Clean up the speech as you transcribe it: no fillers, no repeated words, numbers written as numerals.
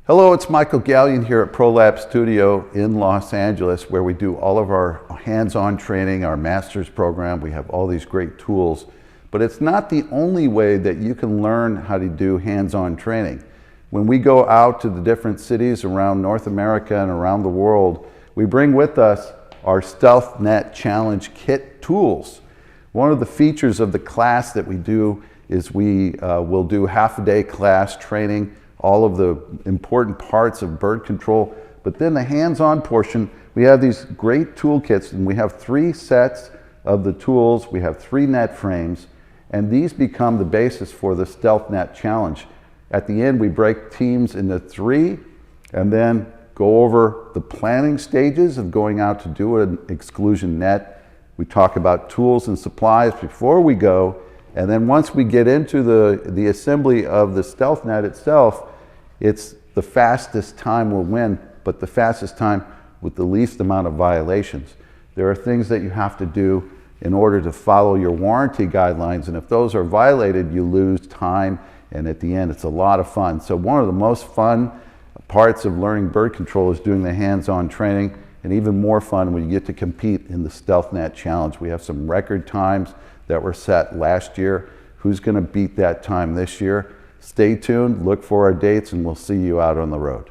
Hello, it's Michael Gallion here at ProLab Studio in Los Angeles, where we do all of our hands-on training, our master's program. We have all these great tools, but it's not the only way that you can learn how to do hands-on training. When we go out to the different cities around North America and around the world, we bring with us our StealthNet Challenge Kit tools. One of the features of the class that we do is we will do half-a-day class training all of the important parts of bird control, but then the hands-on portion, we have these great toolkits, and we have 3 sets of the tools, we have 3 net frames, and these become the basis for the StealthNet Challenge. At the end, we break teams into 3, and then go over the planning stages of going out to do an exclusion net. We talk about tools and supplies before we go, and then once we get into the assembly of the StealthNet itself, it's the fastest time will win, but the fastest time with the least amount of violations. There are things that you have to do in order to follow your warranty guidelines, and if those are violated, you lose time, and at the end, it's a lot of fun. So one of the most fun parts of learning bird control is doing the hands-on training, and even more fun when you get to compete in the StealthNet Challenge. We have some record times that were set last year. Who's going to beat that time this year? Stay tuned, look for our dates, and we'll see you out on the road.